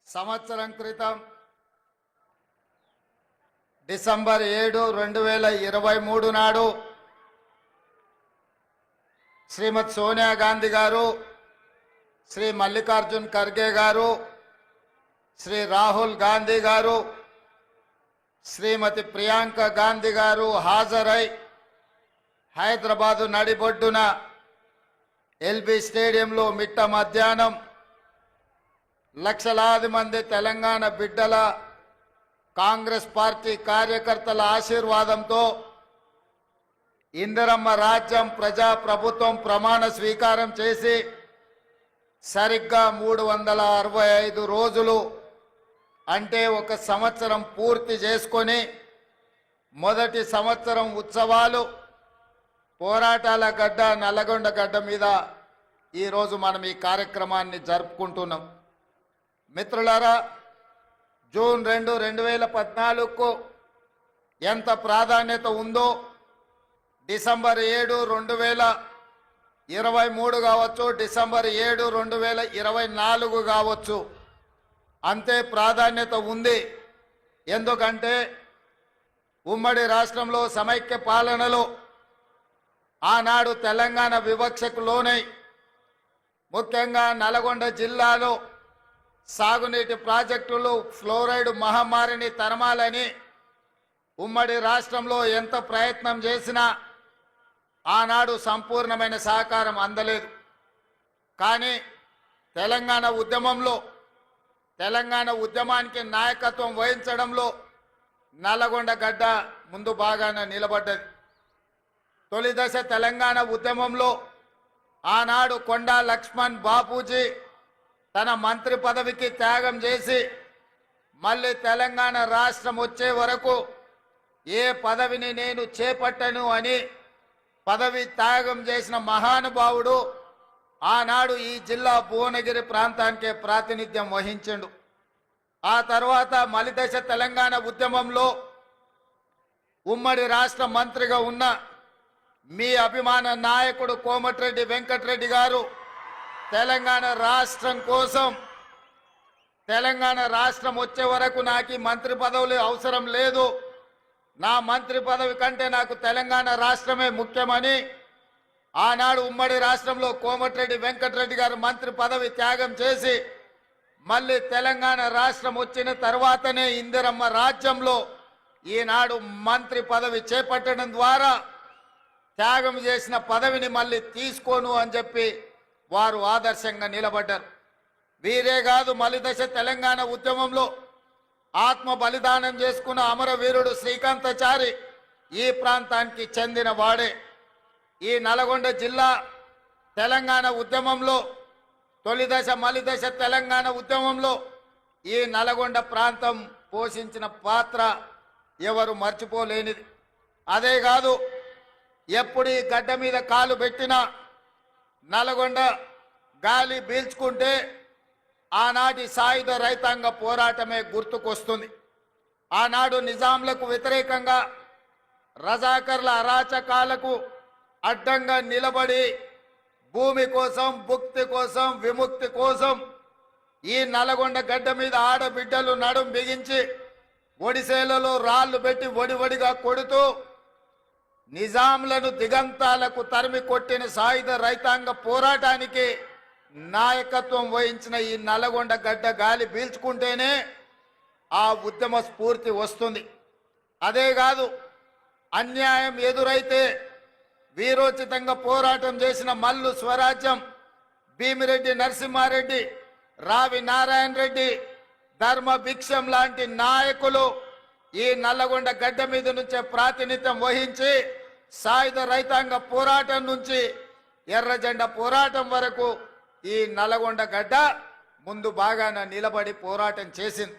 సంవత్సరం క్రితం డిసెంబర్ 7, 2023 నాడు శ్రీమతి సోనియా గాంధీ గారు, శ్రీ మల్లికార్జున్ ఖర్గే గారు, శ్రీ రాహుల్ గాంధీ గారు, శ్రీమతి ప్రియాంక గాంధీ గారు హాజరై హైదరాబాదు నడిబొడ్డున ఎల్బీ స్టేడియంలో మిట్ట మధ్యాహ్నం లక్షలాది మంది తెలంగాణ బిడ్డల కాంగ్రెస్ పార్టీ కార్యకర్తల ఆశీర్వాదంతో ఇందిరమ్మ రాజ్యం ప్రజా ప్రభుత్వం ప్రమాణ స్వీకారం చేసి సరిగ్గా 365 రోజులు అంటే ఒక సంవత్సరం పూర్తి చేసుకొని మొదటి సంవత్సరం ఉత్సవాలు పోరాటాల గడ్డ నల్లగొండ గడ్డ మీద ఈరోజు మనం ఈ కార్యక్రమాన్ని జరుపుకుంటున్నాం. మిత్రులారా, జూన్ 2, 2014కు ఎంత ప్రాధాన్యత ఉందో డిసెంబర్ 7, 2023 కావచ్చు, డిసెంబర్ 7, 2024 కావచ్చు, అంతే ప్రాధాన్యత ఉంది. ఎందుకంటే ఉమ్మడి రాష్ట్రంలో సమైక్య పాలనలో ఆనాడు తెలంగాణ వివక్షకు లోనై ముఖ్యంగా నల్గొండ జిల్లాలో సాగునీటి ప్రాజెక్టులు ఫ్లోరైడ్ మహమ్మారిని తరమాలని ఉమ్మడి రాష్ట్రంలో ఎంత ప్రయత్నం చేసినా ఆనాడు సంపూర్ణమైన సహకారం అందలేదు. కానీ తెలంగాణ ఉద్యమానికి నాయకత్వం వహించడంలో నల్లగొండ గడ్డ ముందు బాగానే నిలబడ్డది. తొలి దశ తెలంగాణ ఉద్యమంలో ఆనాడు కొండా లక్ష్మణ్ బాపూజీ తన మంత్రి పదవికి త్యాగం చేసి మళ్ళీ తెలంగాణ రాష్ట్రం వచ్చే వరకు ఏ పదవిని నేను చేపట్టను అని పదవి త్యాగం చేసిన మహానుభావుడు ఆనాడు ఈ జిల్లా భువనగిరి ప్రాంతానికే ప్రాతినిధ్యం వహించిండు. ఆ తర్వాత మలిదశ తెలంగాణ ఉద్యమంలో ఉమ్మడి రాష్ట్ర మంత్రిగా ఉన్న మీ అభిమాన నాయకుడు కోమటిరెడ్డి వెంకటరెడ్డి గారు తెలంగాణ రాష్ట్రం కోసం, తెలంగాణ రాష్ట్రం వచ్చే వరకు నాకు ఈ మంత్రి పదవులు అవసరం లేదు, నా మంత్రి పదవి కంటే నాకు తెలంగాణ రాష్ట్రమే ముఖ్యమని ఆనాడు ఉమ్మడి రాష్ట్రంలో కోమటిరెడ్డి వెంకటరెడ్డి గారు మంత్రి పదవి త్యాగం చేసి మళ్ళీ తెలంగాణ రాష్ట్రం వచ్చిన తర్వాతనే ఇందిరమ్మ రాజ్యంలో ఈనాడు మంత్రి పదవి చేపట్టడం ద్వారా త్యాగం చేసిన పదవిని మళ్ళీ తీసుకోను అని చెప్పి వారు ఆదర్శంగా నిలబడ్డారు. వీరే కాదు, మలిదశ తెలంగాణ ఉద్యమంలో ఆత్మ బలిదానం చేసుకున్న అమరవీరుడు శ్రీకాంతాచారి ఈ ప్రాంతానికి చెందిన వాడే. ఈ నల్గొండ జిల్లా తెలంగాణ ఉద్యమంలో తొలి దశ మలిదశ తెలంగాణ ఉద్యమంలో ఈ నల్గొండ ప్రాంతం పోషించిన పాత్ర ఎవరు మర్చిపోలేనిది. అదే కాదు, ఎప్పుడు ఈ గడ్డ మీద కాలు పెట్టినా నల్గొండ గాలి పీల్చుకుంటే ఆనాటి సాయుధ రైతాంగ పోరాటమే గుర్తుకొస్తుంది. ఆనాడు నిజాంలకు వ్యతిరేకంగా రజాకర్ల అరాచకాలకు అడ్డంగా నిలబడి భూమి కోసం, భుక్తి కోసం, విముక్తి కోసం ఈ నల్గొండ గడ్డ మీద ఆడబిడ్డలు నడుం బిగించి ఒడిసేలలో రాళ్లు పెట్టి ఒడివడిగా కొడుతూ నిజాంలను దిగంతాలకు తరిమి కొట్టిన సాయుధ రైతాంగ పోరాటానికి నాయకత్వం వహించిన ఈ నల్గొండ గడ్డ గాలి పీల్చుకుంటేనే ఆ ఉద్యమ స్ఫూర్తి వస్తుంది. అదే కాదు, అన్యాయం ఎదురైతే వీరోచితంగా పోరాటం చేసిన మల్లు స్వరాజ్యం, భీమిరెడ్డి నరసింహారెడ్డి, రావి నారాయణ రెడ్డి, ధర్మ భిక్షం లాంటి నాయకులు ఈ నల్లగొండ గడ్డ మీద నుంచే ప్రాతినిధ్యం వహించి సాయుధ రైతాంగ పోరాటం నుంచి ఎర్ర జెండా పోరాటం వరకు ఈ నల్లగొండ గడ్డ ముందు బాగానే నిలబడి పోరాటం చేసింది.